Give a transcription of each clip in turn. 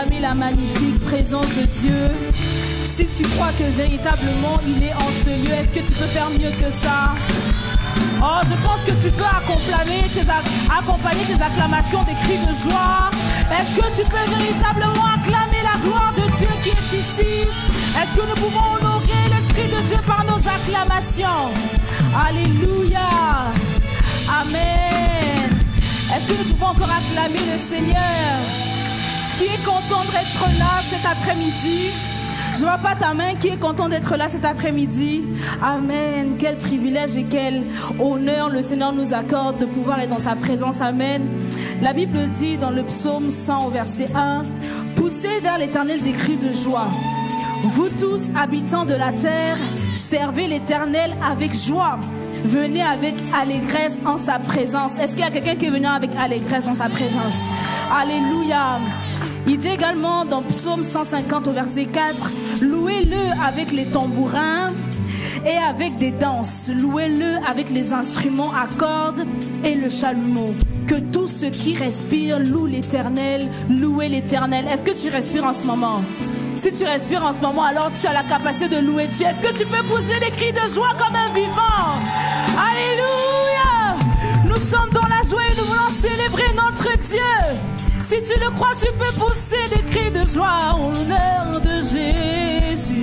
acclamer la magnifique présence de Dieu. Si tu crois que véritablement il est en ce lieu, est-ce que tu peux faire mieux que ça? Oh, je pense que tu peux accompagner tes acclamations des cris de joie. Est-ce que tu peux véritablement acclamer la gloire de Dieu qui est ici? Est-ce que nous pouvons honorer l'Esprit de Dieu par nos acclamations? Alléluia. Amen. Est-ce que nous pouvons encore acclamer le Seigneur? Qui est content d'être là cet après-midi? Je vois pas ta main. Qui est content d'être là cet après-midi? Amen. Quel privilège et quel honneur le Seigneur nous accorde de pouvoir être dans sa présence. Amen. La Bible dit dans le psaume 100 au verset 1: poussez vers l'Éternel des cris de joie. Vous tous, habitants de la terre, servez l'Éternel avec joie. Venez avec allégresse en sa présence. Est-ce qu'il y a quelqu'un qui est venu avec allégresse en sa présence? Alléluia. Il dit également dans Psaume 150 au verset 4: louez-le avec les tambourins et avec des danses. Louez-le avec les instruments à cordes et le chalumeau. Que tous ceux qui respirent louent l'Éternel. Louez l'Éternel. Est-ce que tu respires en ce moment? Si tu respires en ce moment, alors tu as la capacité de louer Dieu. Est-ce que tu peux pousser des cris de joie comme un vivant? Alléluia! Nous sommes dans la joie et nous voulons célébrer notre Dieu. Si tu le crois, tu peux pousser des cris de joie au nom de Jésus.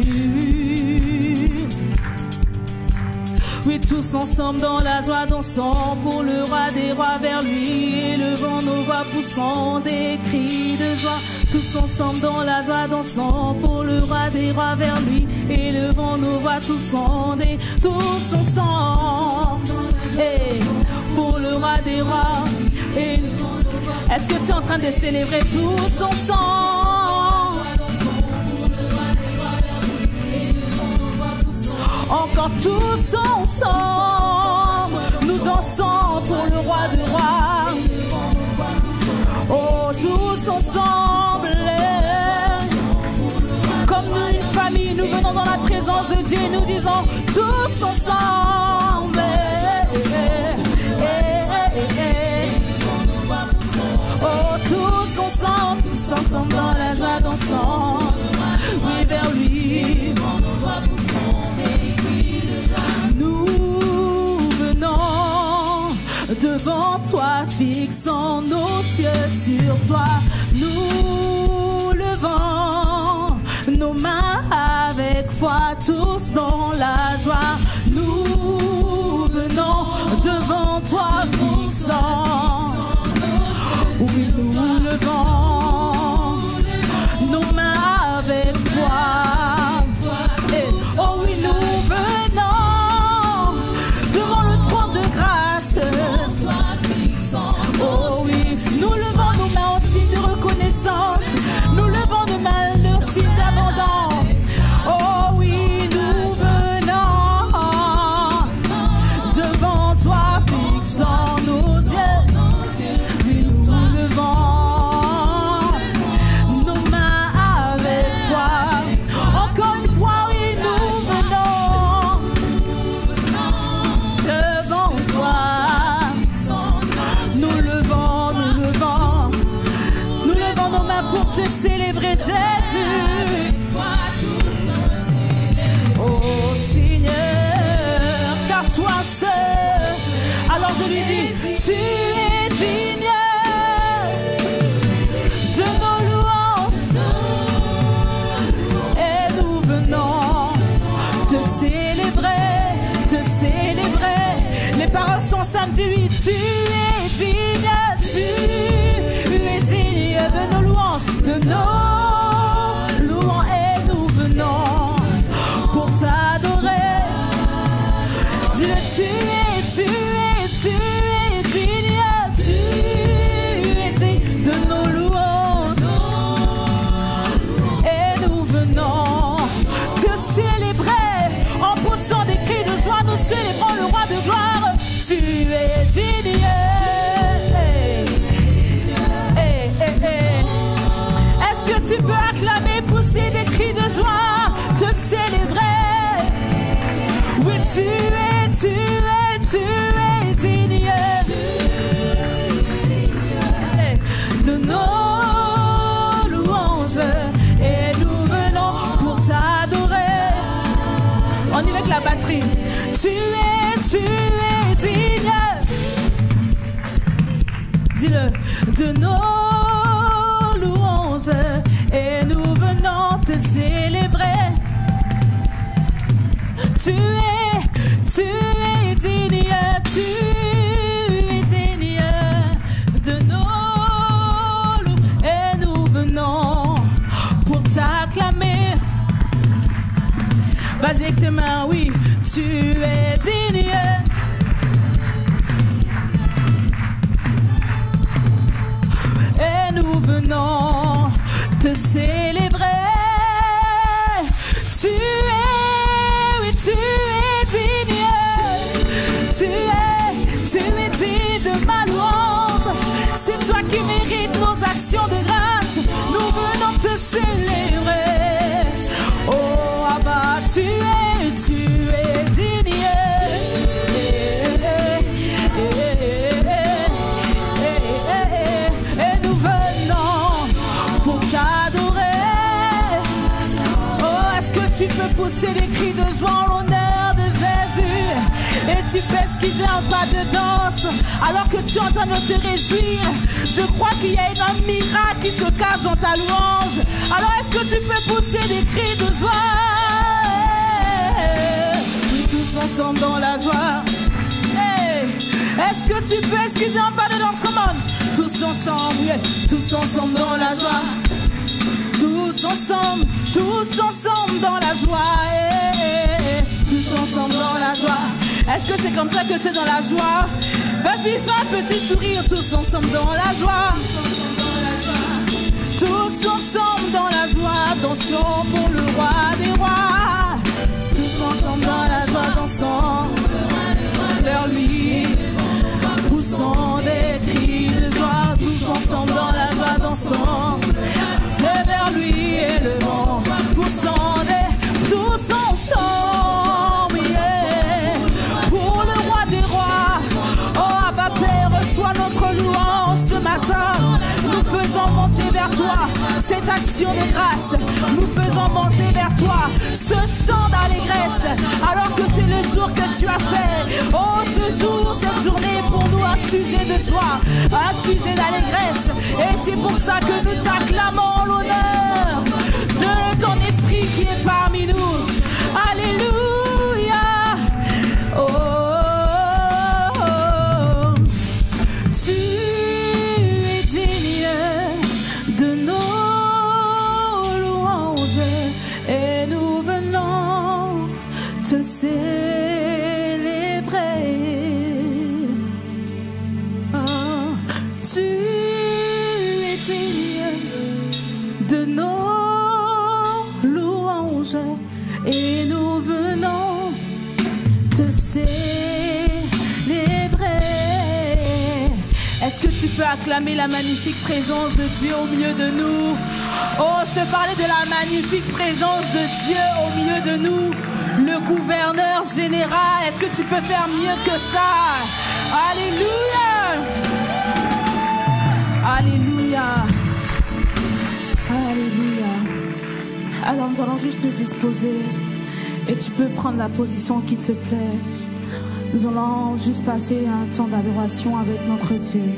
Oui, tous ensemble dans la joie, dansant pour le roi des rois vers lui, élevant nos voix, poussant des cris de joie. Tous ensemble dans la joie, dansant pour le roi des rois vers lui, élevant nos voix, tous ensemble, et pour le roi des rois. Est-ce que tu es en train de célébrer tous ensemble? Encore tous ensemble, nous dansons pour le roi des rois. Oh, tous ensemble, comme nous une famille, nous venons dans la présence de Dieu, nous disons tous ensemble. Oh, tous ensemble dans la joie, dansant, oui, vers lui. Nous venons devant toi, fixant nos yeux sur toi. Nous levons nos mains avec foi, tous dans la joie. Nous venons devant toi, fixant. Oui, nous levons nos mains avec foi. Oh oui, nous venons devant le trône de grâce. Oh oui, nous levons nos mains en signe de reconnaissance. Nous levons nos mains en signe d'abandon. Oh oui, nous venons devant toi, fixant nos yeux. Oui, nous levons nos mains avec foi. Encore une fois, oui, nous venons devant toi. Nous levons nos mains pour te célébrer, Jésus. Oh Seigneur, car toi seul. Alors je lui dis, tu es digne de nos louanges, et nous venons te célébrer, te célébrer. Les paroles sont samedi, oui, tu es digne de nos louanges, de nos louanges, et nous venons pour t'adorer. Dieu, tu es digne de nos louanges, et nous venons te célébrer en poussant des cris de joie. Nous célébrons le roi de gloire. Tu es digne. Est-ce que tu peux acclamer, pousser des cris de joie, te célébrer? Oui, tu es digne de nos louanges. Tu es digne. Dis-le, de nos louanges, et nous venons te célébrer. Tu es digne, tu es digne de nos loups, et nous venons pour t'acclamer. Vas-y avec tes mains, oui, tu es digne. Et nous venons te célébrer. Tu es digne. Tu es digne de ma louange. C'est toi qui mérites nos actions de grâce. Nous venons te célébrer. Oh Abba, tu es digne. Et nous venons pour t'adorer. Oh, est-ce que tu peux pousser des cris de joie en l'honneur de Jésus? Et tu fais esquiver un pas de danse alors que tu es en train de te réjouir. Je crois qu'il y a un miracle qui se cache dans ta louange. Alors est-ce que tu peux pousser des cris de joie? Tous ensemble dans la joie. Hey. Est-ce que tu peux esquiver un pas de danse? Comment? Tous ensemble, tous ensemble dans la joie. Tous ensemble dans la joie. Tous ensemble dans la joie. Est-ce que c'est comme ça que tu es dans la joie? Vas-y, fais un petit sourire. Tous ensemble dans la joie. Tous ensemble dans la joie. Dansons pour le roi des rois. Tous ensemble dans la joie. Dansons vers lui. Poussons des cris de joie. Tous ensemble dans la joie. Dansons et vers lui élevons. Poussons des tous ensemble. Pour le roi des rois. Oh Abba Père, reçois notre louange ce matin. Nous faisons monter vers toi cette action de grâce. Nous faisons monter vers toi ce chant d'allégresse. Alors que c'est le jour que tu as fait. Oh, ce jour, cette journée pour nous un sujet de joie, un sujet d'allégresse. Et c'est pour ça que nous t'acclamons l'honneur de ton esprit qui est parmi nous. Alléluia. Oh, oh, oh. Tu es digne de nos louanges et nous venons te célébrer. Oh, tu es digne de nos louanges et nous venons te célébrer. Est-ce que tu peux acclamer la magnifique présence de Dieu au milieu de nous? Oh, je te parlais de la magnifique présence de Dieu au milieu de nous. Le gouverneur général, est-ce que tu peux faire mieux que ça? Alléluia! Alléluia! Alléluia! Alors nous allons juste nous disposer et tu peux prendre la position qui te plaît. Nous allons juste passer un temps d'adoration avec notre Dieu.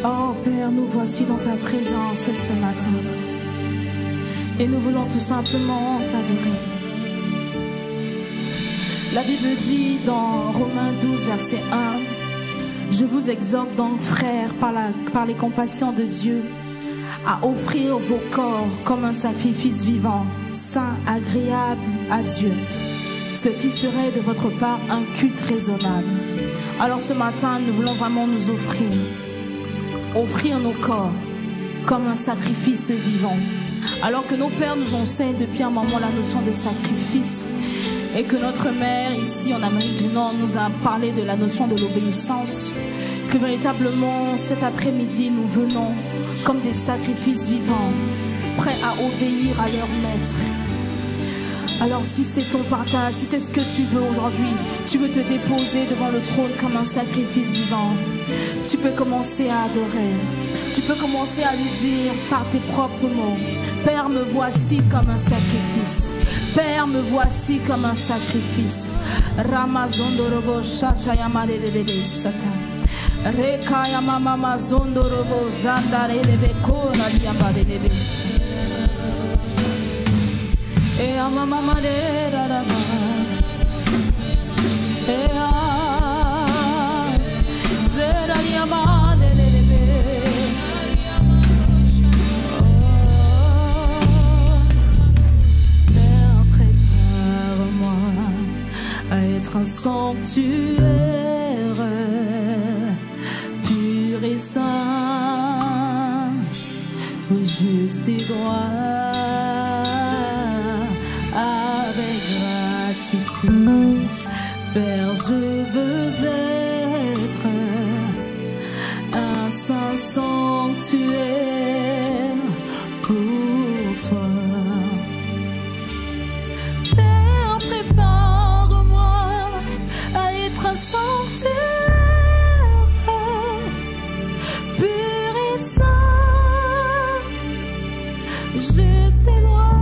Oh Père, nous voici dans ta présence ce matin. Et nous voulons tout simplement t'adorer. La Bible dit dans Romains 12, verset 1, je vous exhorte donc, frères, par les compassions de Dieu, à offrir vos corps comme un sacrifice vivant, saint, agréable à Dieu, ce qui serait de votre part un culte raisonnable. Alors ce matin, nous voulons vraiment nous offrir nos corps comme un sacrifice vivant. Alors que nos pères nous enseignent depuis un moment la notion de sacrifice et que notre mère ici en Amérique du Nord nous a parlé de la notion de l'obéissance, que véritablement cet après-midi nous venons comme des sacrifices vivants, prêts à obéir à leur maître. Alors si c'est ton partage, si c'est ce que tu veux aujourd'hui, tu veux te déposer devant le trône comme un sacrifice vivant, tu peux commencer à adorer. Tu peux commencer à lui dire par tes propres mots: Père, me voici comme un sacrifice. Père, me voici comme un sacrifice. Ramazondorobo Shatayamaledede Sata. Rekaya mama zondorobo zandarebe kora diabaledede. E mama de rama. E zera diabaledede. Père, prépare-moi à être un sanctuaire pur et saint, oui, juste et droit, avec gratitude. Père, je veux être un saint sanctuaire pour toi. Père, prépare-moi à être un sanctuaire pur et saint, juste et droit,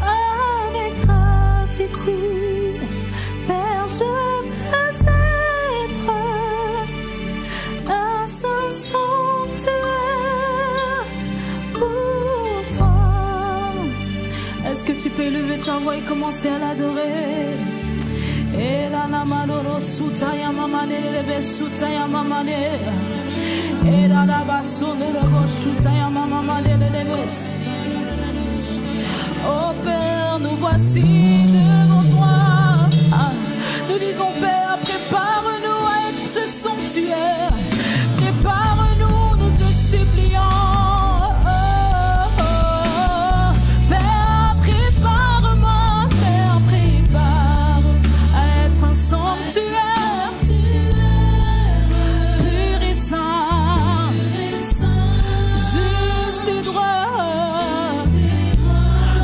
avec gratitude. Père, je veux être un saint sanctuaire pour toi. Est-ce que tu peux lever ta voix et commencer à l'adorer? Et la namaloro sutaya mamane lebe sutaya mamane. Et la basonero sutaya mamane lebe. Oh Père, nous voici devant toi. Nous disons Père, prépare-nous à être ce sanctuaire. Prépare-nous, nous te supplions. Sanctuaire, pur et saint, juste et droit,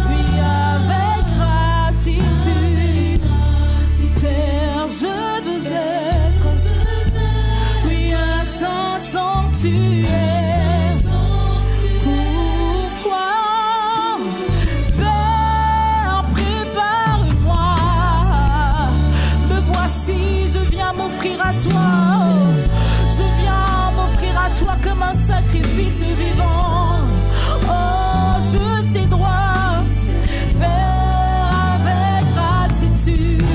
oui, avec gratitude. Père, je veux être, oui, un saint sanctuaire pour toi. Père, prépare-moi. Si je viens m'offrir à toi, je viens m'offrir à toi comme un sacrifice vivant. Oh, juste et droit, Père, avec gratitude.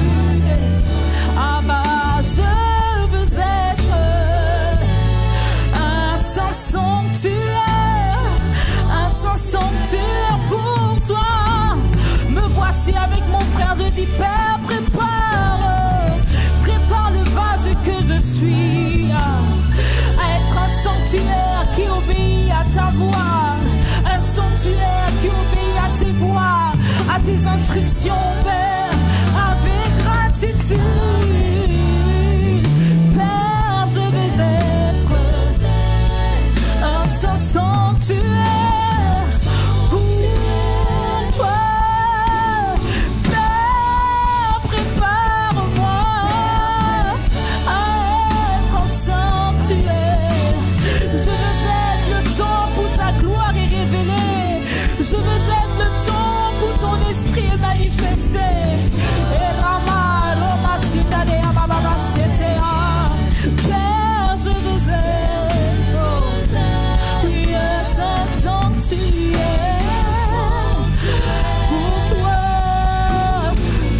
Ah bah, je veux être un saint sanctuaire pour toi. Me voici avec mon frère, je dis Père, prépare le vase que je suis à être un sanctuaire qui obéit à ta voix, un sanctuaire qui obéit à tes voix, à tes instructions, Père, avec gratitude. Père, je veux être un saint sanctuaire pour toi. Je veux être le temps où ton esprit est manifesté. Père, je veux être, oui, un sanctuaire pour toi.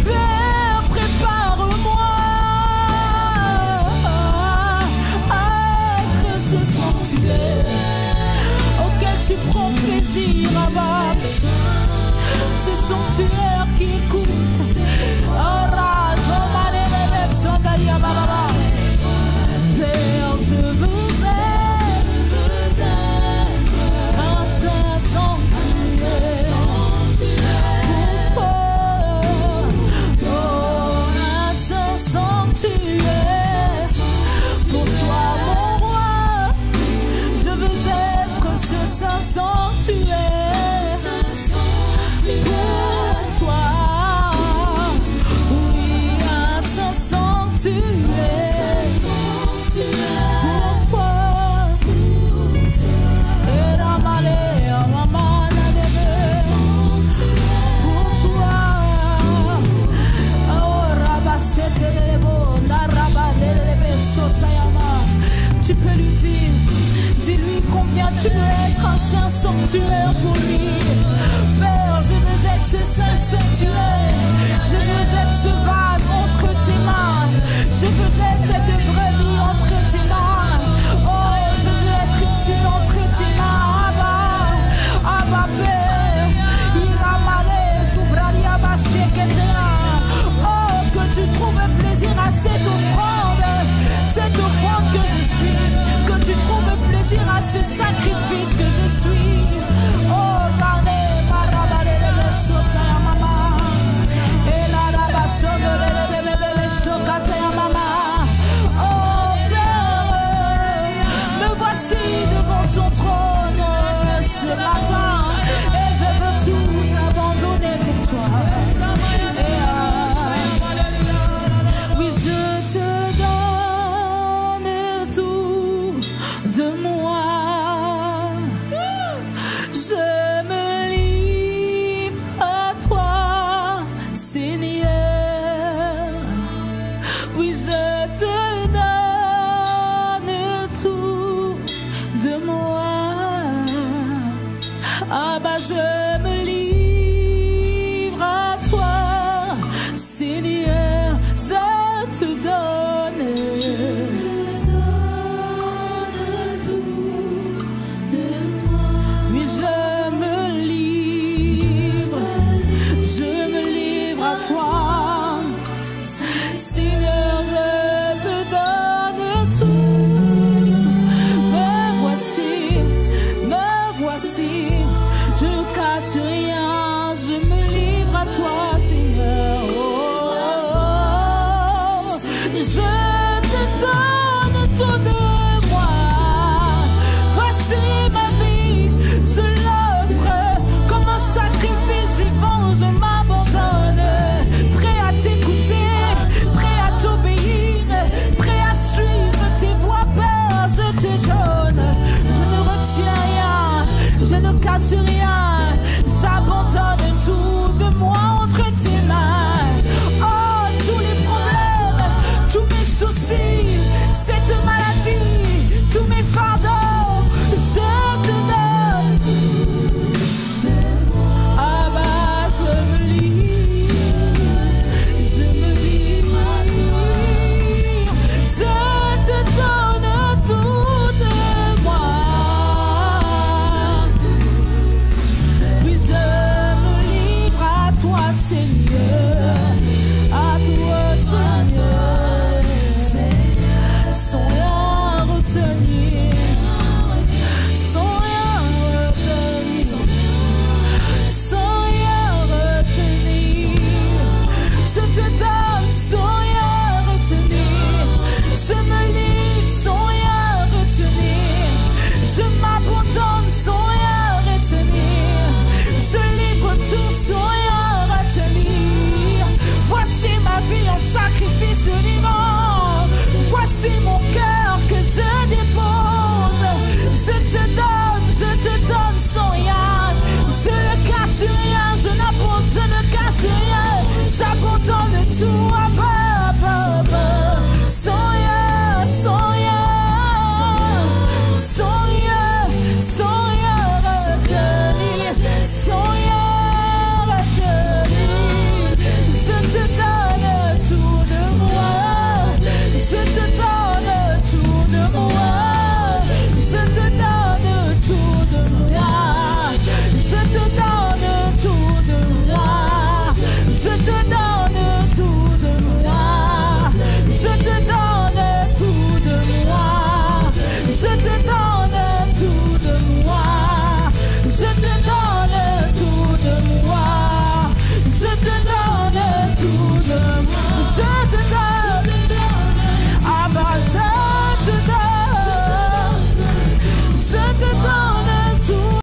Père, prépare-moi à être ce sanctuaire auquel tu prends plaisir, Abba. Ce sanctuaire qui écoute. Père, je veux être un saint sanctuaire pour toi. Oh, un saint sanctuaire pour toi, mon roi. Je veux être ce saint sanctuaire. tu veux être un saint sanctuaire pour lui. Père, je veux être ce saint sanctuaire. Je veux être ce vase entre tes mains. Je veux être cette brebis entre tes mains. Oh, je veux être utile entre tes mains. Abba, Abba, Père. Oh, que tu trouves plaisir à cette offrande que je suis, que tu trouves plaisir à ce sacrifice que je suis. Oh, me voici devant ton trône ce matin et je veux tout abandonner pour toi. Oui, je te donne tout de moi. Je me livre à toi, Seigneur. Oui, je te donne tout de moi. Ah bah je me livre à toi, Seigneur. Je te donne tout de moi. Oui, je me livre à toi, Seigneur. Je te donne tout. Me voici, je ne cache rien. Je me livre à toi, Seigneur. Je te donne tout de moi. Voici ma vie, je l'offre comme un sacrifice vivant. Je m'abandonne, prêt à t'écouter, prêt à t'obéir, prêt à suivre tes voies, Père. Je te donne, je ne retiens rien, je ne cache rien. J'abandonne tout de moi entre tes mains. Oh, tous les problèmes, tous mes soucis, cette maladie, tous mes fardeaux, je te donne. Ah bah je me livre je te donne tout de moi. Oui, je me livre à toi, Seigneur.